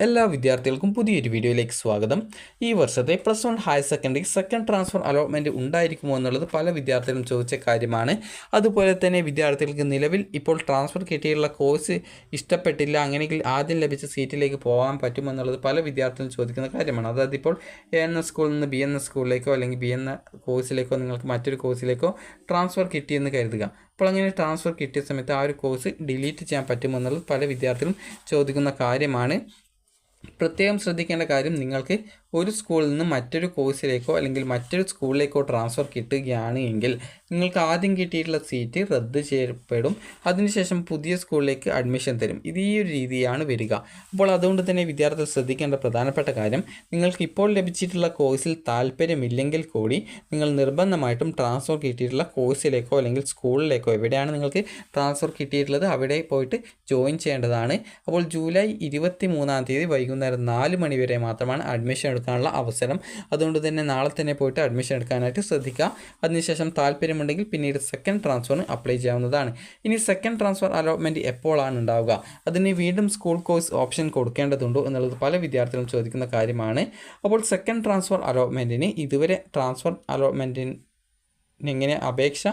എല്ലാ വിദ്യാർത്ഥികൾക്കും പുതിയൊരു വീഡിയോയിലേക്ക് സ്വാഗതം. ഈ വർഷത്തെ +1 higher secondary second transfer allotment ഉണ്ടായിരിക്കുമോ എന്നുള്ളത് പല വിദ്യാർത്ഥികളും ചോദിച്ച കാര്യമാണ്. അതുപോലെ തന്നെ വിദ്യാർത്ഥികൾക്ക് നിലവിൽ ഇപ്പോൾ ട്രാൻസ്ഫർ കിട്ടിയിട്ടുള്ള കോഴ്സ് ഇഷ്ടപ്പെട്ടില്ല, അങ്ങനെയെങ്കിൽ ആദ്യം ലഭിച്ച സീറ്റിലേക്ക് പോകാൻ പറ്റുമെന്നുള്ളത് പല വിദ്യാർത്ഥികളും ചോദിക്കുന്ന കാര്യമാണ്. അതായത് ഇപ്പോൾ ANS സ്കൂളിൽ നിന്ന് BNS സ്കൂളിലേക്കോ അല്ലെങ്കിൽ BN കോഴ്സിലേക്കോ നിങ്ങൾക്ക് മറ്റൊരു കോഴ്സിലേക്കോ ട്രാൻസ്ഫർ കിട്ടിയെന്ന് കരുതുക. അപ്പോൾ അങ്ങനെ ട്രാൻസ്ഫർ കിട്ടിയ സമയത്ത് ആ ഒരു കോഴ്സ് ഡിലീറ്റ് ചെയ്യാൻ പറ്റുമെന്നുള്ളത് പല വിദ്യാർത്ഥികളും ചോദിക്കുന്ന കാര്യമാണ്. പ്രത്യേകം ശ്രദ്ധിക്കേണ്ട കാര്യം, നിങ്ങൾക്ക് ഒരു സ്കൂളിൽ നിന്ന് മറ്റൊരു കോഴ്സിലേക്കോ അല്ലെങ്കിൽ മറ്റൊരു സ്കൂളിലേക്കോ ട്രാൻസ്ഫർ കിട്ടുകയാണ് എങ്കിൽ നിങ്ങൾക്ക് ആദ്യം കിട്ടിയിട്ടുള്ള സീറ്റ് റദ്ദ് ചെയ്യപ്പെടും. അതിനുശേഷം പുതിയ സ്കൂളിലേക്ക് അഡ്മിഷൻ തരും. ഇത് ഈ ഒരു രീതിയാണ് വരിക. അപ്പോൾ അതുകൊണ്ട് തന്നെ വിദ്യാർത്ഥികൾ ശ്രദ്ധിക്കേണ്ട പ്രധാനപ്പെട്ട കാര്യം, നിങ്ങൾക്ക് ഇപ്പോൾ ലഭിച്ചിട്ടുള്ള കോഴ്സിൽ താല്പര്യമില്ലെങ്കിൽ കൂടി നിങ്ങൾ നിർബന്ധമായിട്ടും ട്രാൻസ്ഫർ കിട്ടിയിട്ടുള്ള കോഴ്സിലേക്കോ അല്ലെങ്കിൽ സ്കൂളിലേക്കോ, എവിടെയാണ് നിങ്ങൾക്ക് ട്രാൻസ്ഫർ കിട്ടിയിട്ടുള്ളത് അവിടെ പോയിട്ട് ജോയിൻ ചെയ്യേണ്ടതാണ്. അപ്പോൾ ജൂലൈ 23-ാം തീയതി വൈകുന്നേരം 4 മണി വരെ മാത്രമാണ് അഡ്മിഷൻ എടുക്കാനുള്ള അവസരം. അതുകൊണ്ട് തന്നെ നാളെ തന്നെ പോയിട്ട് അഡ്മിഷൻ എടുക്കാനായിട്ട് ശ്രദ്ധിക്കുക. അതിനുശേഷം താല്പര്യമുണ്ടെങ്കിൽ പിന്നീട് സെക്കൻഡ് ട്രാൻസ്ഫറിന് അപ്ലൈ ചെയ്യാവുന്നതാണ്. ഇനി സെക്കൻഡ് ട്രാൻസ്ഫർ അലോട്ട്മെൻറ്റ് എപ്പോഴാണ് ഉണ്ടാവുക, അതിന് വീണ്ടും സ്കൂൾ കോഴ്സ് ഓപ്ഷൻ കൊടുക്കേണ്ടതുണ്ടോ എന്നുള്ളത് പല വിദ്യാർത്ഥികളും ചോദിക്കുന്ന കാര്യമാണ്. അപ്പോൾ സെക്കൻഡ് ട്രാൻസ്ഫർ അലോട്ട്മെൻറ്റിന് ഇതുവരെ ട്രാൻസ്ഫർ അലോട്ട്മെൻറ്റിന് എങ്ങനെ അപേക്ഷ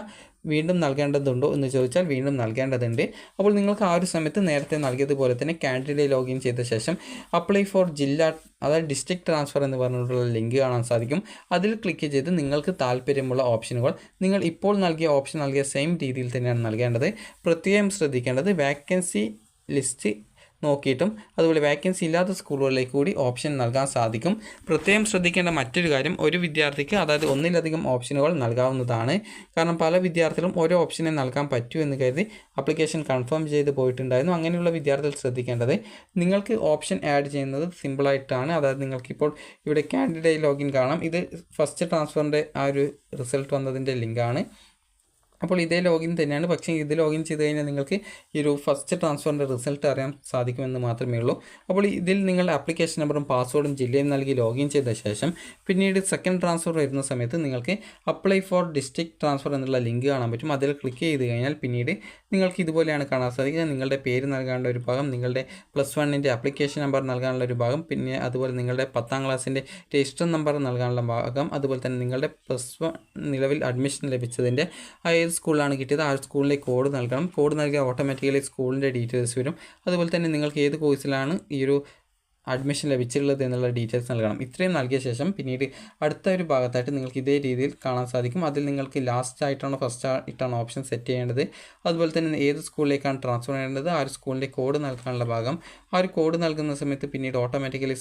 വീണ്ടും നൽകേണ്ടതുണ്ടോ എന്ന് ചോദിച്ചാൽ വീണ്ടും നൽകേണ്ടതുണ്ട്. അപ്പോൾ നിങ്ങൾക്ക് ആ ഒരു സമയത്ത് നേരത്തെ നൽകിയതുപോലെ തന്നെ കാൻഡിഡേറ്റ് ലോഗിൻ ചെയ്ത ശേഷം അപ്ലൈ ഫോർ ജില്ല, അതായത് ഡിസ്ട്രിക്ട് ട്രാൻസ്ഫർ എന്ന് പറഞ്ഞിട്ടുള്ള ലിങ്ക് കാണാൻ സാധിക്കും. അതിൽ ക്ലിക്ക് ചെയ്ത് നിങ്ങൾക്ക് താല്പര്യമുള്ള ഓപ്ഷനുകൾ നിങ്ങൾ ഇപ്പോൾ നൽകിയ ഓപ്ഷൻ നൽകിയ സെയിം രീതിയിൽ തന്നെയാണ് നൽകേണ്ടത്. പ്രത്യേകം ശ്രദ്ധിക്കേണ്ടത്, വേക്കൻസി ലിസ്റ്റ് നോക്കിയിട്ടും അതുപോലെ വേക്കൻസി ഇല്ലാത്ത സ്കൂളുകളിലേക്ക് കൂടി ഓപ്ഷൻ നൽകാൻ സാധിക്കും. പ്രത്യേകം ശ്രദ്ധിക്കേണ്ട മറ്റൊരു കാര്യം, ഒരു വിദ്യാർത്ഥിക്ക് അതായത് ഒന്നിലധികം ഓപ്ഷനുകൾ നൽകാവുന്നതാണ്. കാരണം പല വിദ്യാർത്ഥികളും ഓരോ ഓപ്ഷനെ നൽകാൻ പറ്റൂ എന്ന് കരുതി ആപ്ലിക്കേഷൻ കൺഫേം ചെയ്ത് പോയിട്ടുണ്ടായിരുന്നു. അങ്ങനെയുള്ള വിദ്യാർത്ഥികൾ ശ്രദ്ധിക്കേണ്ടത്, നിങ്ങൾക്ക് ഓപ്ഷൻ ആഡ് ചെയ്യുന്നത് സിമ്പിളായിട്ടാണ്. അതായത് നിങ്ങൾക്കിപ്പോൾ ഇവിടെ കാൻഡിഡേറ്റ് ലോഗിൻ കാണാം. ഇത് ഫസ്റ്റ് ട്രാൻസ്ഫറിൻ്റെ ആ ഒരു റിസൾട്ട് വന്നതിൻ്റെ ലിങ്കാണ്. അപ്പോൾ ഇതേ ലോഗിൻ തന്നെയാണ്, പക്ഷേ ഇത് ലോഗിൻ ചെയ്ത് കഴിഞ്ഞാൽ നിങ്ങൾക്ക് ഈ ഒരു ഫസ്റ്റ് ട്രാൻസ്ഫറിൻ്റെ റിസൾട്ട് അറിയാൻ സാധിക്കുമെന്ന് മാത്രമേ ഉള്ളൂ. അപ്പോൾ ഇതിൽ നിങ്ങളുടെ ആപ്ലിക്കേഷൻ നമ്പറും പാസ്വേഡും ജില്ലയും നൽകി ലോഗിൻ ചെയ്ത ശേഷം പിന്നീട് സെക്കൻഡ് ട്രാൻസ്ഫർ വരുന്ന സമയത്ത് നിങ്ങൾക്ക് അപ്ലൈ ഫോർ ഡിസ്ട്രിക്ട് ട്രാൻസ്ഫർ എന്നുള്ള ലിങ്ക് കാണാൻ പറ്റും. അതിൽ ക്ലിക്ക് ചെയ്ത് കഴിഞ്ഞാൽ പിന്നീട് നിങ്ങൾക്ക് ഇതുപോലെയാണ് കാണാൻ സാധിക്കുക. നിങ്ങളുടെ പേര് നൽകാനുള്ള ഒരു ഭാഗം, നിങ്ങളുടെ +1ൻ്റെ ആപ്ലിക്കേഷൻ നമ്പർ നൽകാനുള്ള ഒരു ഭാഗം, പിന്നെ അതുപോലെ നിങ്ങളുടെ 10ാം ക്ലാസ്സിൻ്റെ രജിസ്റ്റർ നമ്പർ നൽകാനുള്ള ഭാഗം, അതുപോലെ തന്നെ നിങ്ങളുടെ +1 നിലവിൽ അഡ്മിഷൻ ലഭിച്ചതിൻ്റെ സ്കൂളിലാണ് കിട്ടിയത് ആ സ്കൂളിലേക്ക് കോഡ് നൽകണം. കോഡ് നൽകിയാൽ ഓട്ടോമാറ്റിക്കലി സ്കൂളിൻ്റെ ഡീറ്റെയിൽസ് വരും. അതുപോലെ തന്നെ നിങ്ങൾക്ക് ഏത് കോഴ്സിലാണ് ഈ ഒരു അഡ്മിഷൻ ലഭിച്ചിട്ടുള്ളത് എന്നുള്ള ഡീറ്റെയിൽസ് നൽകണം. ഇത്രയും നൽകിയ ശേഷം പിന്നീട് അടുത്ത ഒരു ഭാഗത്തായിട്ട് നിങ്ങൾക്ക് ഇതേ രീതിയിൽ കാണാൻ സാധിക്കും. അതിൽ നിങ്ങൾക്ക് ലാസ്റ്റ് ആയിട്ടാണോ ഫസ്റ്റ് ആയിട്ടാണോ ഓപ്ഷൻ സെറ്റ് ചെയ്യേണ്ടത്, അതുപോലെ തന്നെ ഏത് സ്കൂളിലേക്കാണ് ട്രാൻസ്ഫർ ചെയ്യേണ്ടത്, ആ ഒരു സ്കൂളിൻ്റെ കോഡ് നൽകാനുള്ള ഭാഗം. ആ ഒരു കോഡ് നൽകുന്ന സമയത്ത് പിന്നീട് ഓട്ടോമാറ്റിക്കലി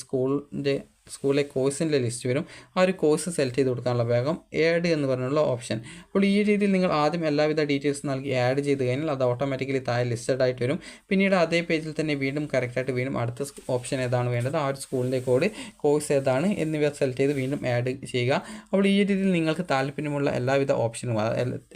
സ്കൂളിലെ കോഴ്സിൻ്റെ ലിസ്റ്റ് വരും. ആ ഒരു കോഴ്സ് സെലക്ട് ചെയ്ത് കൊടുക്കാനുള്ള ഭാഗം ആഡ് എന്ന് പറഞ്ഞുള്ള ഓപ്ഷൻ. അപ്പോൾ ഈ രീതിയിൽ നിങ്ങൾ ആദ്യം എല്ലാവിധ ഡീറ്റെയിൽസ് നൽകി ആഡ് ചെയ്ത് കഴിഞ്ഞാൽ അത് ഓട്ടോമാറ്റിക്കലി താഴെ ലിസ്റ്റഡ് ആയിട്ട് വരും. പിന്നീട് അതേ പേജിൽ തന്നെ വീണ്ടും കറക്റ്റായിട്ട് വീണ്ടും അടുത്ത ഓപ്ഷൻ ഏതാണ് വേണ്ടത്, ആ ഒരു സ്കൂളിൻ്റെ കോഡ്, കോഴ്സ് ഏതാണ് എന്നിവ സെലക്ട് ചെയ്ത് വീണ്ടും ആഡ് ചെയ്യുക. അപ്പോൾ ഈ രീതിയിൽ നിങ്ങൾക്ക് താല്പര്യമുള്ള എല്ലാവിധ ഓപ്ഷനും,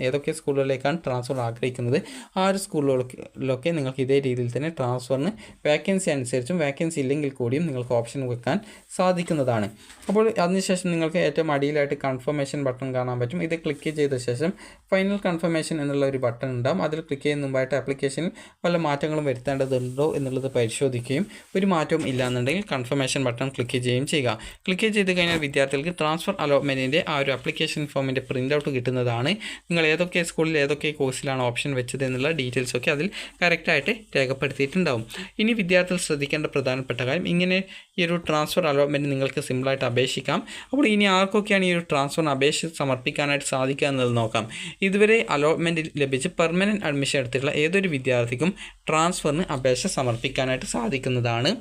ഏതൊക്കെ സ്കൂളുകളിലേക്കാണ് ട്രാൻസ്ഫർ ആഗ്രഹിക്കുന്നത് ആ ഒരു സ്കൂളുകളിലൊക്കെ നിങ്ങൾക്ക് ഇതേ രീതിയിൽ തന്നെ ട്രാൻസ്ഫറിന് വേക്കൻസി അനുസരിച്ചും വേക്കൻസി ഇല്ലെങ്കിൽ കൂടിയും നിങ്ങൾക്ക് ഓപ്ഷൻ വെക്കാൻ സാധിക്കുന്നതാണ്. അപ്പോൾ അതിനുശേഷം നിങ്ങൾക്ക് ഏറ്റവും അടിയിലായിട്ട് കൺഫർമേഷൻ ബട്ടൺ കാണാൻ പറ്റും. ഇത് ക്ലിക്ക് ചെയ്ത ശേഷം ഫൈനൽ കൺഫർമേഷൻ എന്നുള്ള ഒരു ബട്ടൺ ഉണ്ടാകും. അതിൽ ക്ലിക്ക് ചെയ്യുന്ന മുമ്പായിട്ട് ആപ്ലിക്കേഷനിൽ വല്ല മാറ്റങ്ങളും വരുത്തേണ്ടതുണ്ടോ എന്നുള്ളത് പരിശോധിക്കുകയും ഒരു മാറ്റവും ഇല്ലാന്നുണ്ടെങ്കിൽ കൺഫർമേഷൻ ബട്ടൺ ക്ലിക്ക് ചെയ്യുകയും ചെയ്യുക. ക്ലിക്ക് ചെയ്ത് കഴിഞ്ഞാൽ വിദ്യാർത്ഥികൾക്ക് ട്രാൻസ്ഫർ അലോട്ട്മെൻറ്റിൻ്റെ ആ ഒരു ആപ്ലിക്കേഷൻ ഫോമിൻ്റെ പ്രിൻ്റ് ഔട്ട് കിട്ടുന്നതാണ്. നിങ്ങൾ ഏതൊക്കെ സ്കൂളിൽ ഏതൊക്കെ കോഴ്സിലാണ് ഓപ്ഷൻ വെച്ചത് എന്നുള്ള ഡീറ്റെയിൽസൊക്കെ അതിൽ കറക്റ്റായിട്ട് രേഖപ്പെടുത്തിയിട്ടുണ്ടാവും. ഇനി വിദ്യാർത്ഥികൾ ശ്രദ്ധിക്കേണ്ട പ്രധാനപ്പെട്ട കാര്യം, ഇങ്ങനെ ഈ ഒരു ട്രാൻസ്ഫർ അലോട്ട്മെൻറ്റ് നിങ്ങൾക്ക് സിമ്പിളായിട്ട് അപേക്ഷിക്കാം. അപ്പോൾ ഇനി ആർക്കൊക്കെയാണ് ഈ ഒരു ട്രാൻസ്ഫറിന് അപേക്ഷ സമർപ്പിക്കാനായിട്ട് സാധിക്കുക എന്നത് നോക്കാം. ഇതുവരെ അലോട്ട്മെൻറ്റ് ലഭിച്ച് പെർമനൻറ്റ് അഡ്മിഷൻ എടുത്തിട്ടുള്ള ഏതൊരു വിദ്യാർത്ഥിക്കും ട്രാൻസ്ഫറിന് അപേക്ഷ സമർപ്പിക്കാനായിട്ട് സാധിക്കുന്നതാണ്.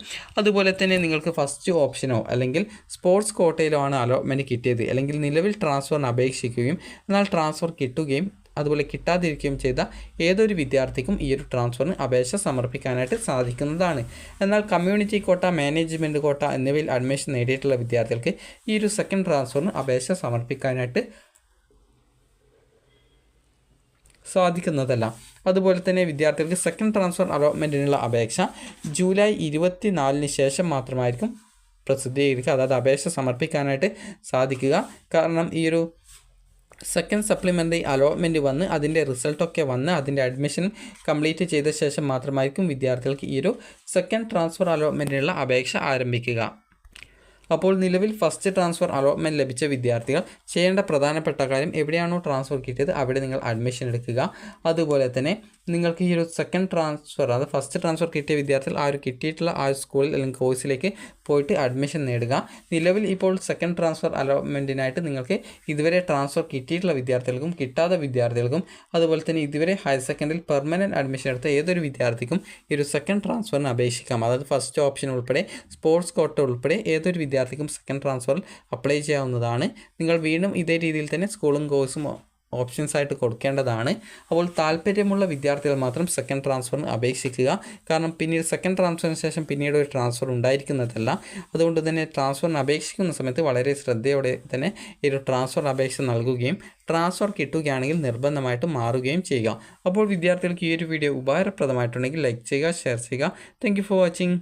അതുപോലെ തന്നെ നിങ്ങൾക്ക് ഫസ്റ്റ് ഓപ്ഷനോ അല്ലെങ്കിൽ സ്പോർട്സ് കോട്ടയിലോ ആണ് അലോട്ട്മെൻറ്റ് കിട്ടിയത്, അല്ലെങ്കിൽ നിലവിൽ ട്രാൻസ്ഫറിന് അപേക്ഷിക്കുകയും എന്നാൽ ട്രാൻസ്ഫർ കിട്ടുകയും അതുപോലെ കിട്ടാതിരിക്കുകയും ചെയ്ത ഏതൊരു വിദ്യാർത്ഥിക്കും ഈ ഒരു ട്രാൻസ്ഫറിന് അപേക്ഷ സമർപ്പിക്കാനായിട്ട് സാധിക്കുന്നതാണ്. എന്നാൽ കമ്മ്യൂണിറ്റി കോട്ട, മാനേജ്മെൻറ്റ് കോട്ട എന്നിവയിൽ അഡ്മിഷൻ നേടിയിട്ടുള്ള വിദ്യാർത്ഥികൾക്ക് ഈ ഒരു സെക്കൻഡ് ട്രാൻസ്ഫറിന് അപേക്ഷ സമർപ്പിക്കാനായിട്ട് സാധിക്കുന്നതല്ല. അതുപോലെ തന്നെ വിദ്യാർത്ഥികൾക്ക് സെക്കൻഡ് ട്രാൻസ്ഫർ അലോട്ട്മെൻറ്റിനുള്ള അപേക്ഷ ജൂലൈ 24-ന് ശേഷം മാത്രമായിരിക്കും പ്രസിദ്ധീകരിക്കുക, അതായത് അപേക്ഷ സമർപ്പിക്കാനായിട്ട് സാധിക്കുക. കാരണം ഈ ഒരു സെക്കൻഡ് സപ്ലിമെൻ്ററി അലോട്ട്മെൻറ്റ് വന്ന് അതിൻ്റെ റിസൾട്ടൊക്കെ വന്ന് അതിൻ്റെ അഡ്മിഷൻ കംപ്ലീറ്റ് ചെയ്ത ശേഷം മാത്രമായിരിക്കും വിദ്യാർത്ഥികൾക്ക് ഈ ഒരു സെക്കൻഡ് ട്രാൻസ്ഫർ അലോട്ട്മെൻറ്റിനുള്ള അപേക്ഷ ആരംഭിക്കുക. അപ്പോൾ നിലവിൽ ഫസ്റ്റ് ട്രാൻസ്ഫർ അലോട്ട്മെൻറ്റ് ലഭിച്ച വിദ്യാർത്ഥികൾ ചെയ്യേണ്ട പ്രധാനപ്പെട്ട കാര്യം എവിടെയാണോ ട്രാൻസ്ഫർ കിട്ടിയത് അവിടെ നിങ്ങൾ അഡ്മിഷൻ എടുക്കുക. അതുപോലെ തന്നെ നിങ്ങൾക്ക് ഈ ഒരു സെക്കൻഡ് ട്രാൻസ്ഫർ അത് ഫസ്റ്റ് ട്രാൻസ്ഫർ കിട്ടിയ വിദ്യാർത്ഥികൾ ആ ഒരു കിട്ടിയിട്ടുള്ള ആ ഒരു സ്കൂളിൽ അല്ലെങ്കിൽ കോഴ്സിലേക്ക് പോയിട്ട് അഡ്മിഷൻ നേടുക. നിലവിൽ ഇപ്പോൾ സെക്കൻഡ് ട്രാൻസ്ഫർ അലോട്ട്മെൻറ്റിനായിട്ട് നിങ്ങൾക്ക് ഇതുവരെ ട്രാൻസ്ഫർ കിട്ടിയിട്ടുള്ള വിദ്യാർത്ഥികൾക്കും കിട്ടാത്ത വിദ്യാർത്ഥികൾക്കും അതുപോലെ തന്നെ ഇതുവരെ ഹയർ സെക്കൻഡറിയിൽ പെർമനൻറ്റ് അഡ്മിഷൻ എടുത്ത ഏതൊരു വിദ്യാർത്ഥിക്കും ഈ ഒരു സെക്കൻഡ് ട്രാൻസ്ഫറിന് അപേക്ഷിക്കാം. അതായത് ഫസ്റ്റ് ഓപ്ഷൻ ഉൾപ്പെടെ സ്പോർട്സ് കോട്ട ഉൾപ്പെടെ ഏതൊരു വിദ്യാർത്ഥിക്കും സെക്കൻഡ് ട്രാൻസ്ഫറിൽ അപ്ലൈ ചെയ്യാവുന്നതാണ്. നിങ്ങൾ വീണ്ടും ഇതേ രീതിയിൽ തന്നെ സ്കൂളും കോഴ്സും ഓപ്ഷൻസ് ആയിട്ട് കൊടുക്കേണ്ടതാണ്. അപ്പോൾ താല്പര്യമുള്ള വിദ്യാർത്ഥികൾ മാത്രം സെക്കൻഡ് ട്രാൻസ്ഫറിന് അപേക്ഷിക്കുക. കാരണം പിന്നീട് സെക്കൻഡ് ട്രാൻസ്ഫറിന് ശേഷം പിന്നീട് ഒരു ട്രാൻസ്ഫർ ഉണ്ടായിരിക്കുന്നതല്ല. അതുകൊണ്ട് തന്നെ ട്രാൻസ്ഫറിന് അപേക്ഷിക്കുന്ന സമയത്ത് വളരെ ശ്രദ്ധയോടെ തന്നെ ഈ ഒരു ട്രാൻസ്ഫർ അപേക്ഷ നൽകുകയും ട്രാൻസ്ഫർ കിട്ടുകയാണെങ്കിൽ നിർബന്ധമായിട്ടും മാറുകയും ചെയ്യുക. അപ്പോൾ വിദ്യാർത്ഥികൾക്ക് ഈ ഒരു വീഡിയോ ഉപകാരപ്രദമായിട്ടുണ്ടെങ്കിൽ ലൈക്ക് ചെയ്യുക, ഷെയർ ചെയ്യുക. Thank you for watching.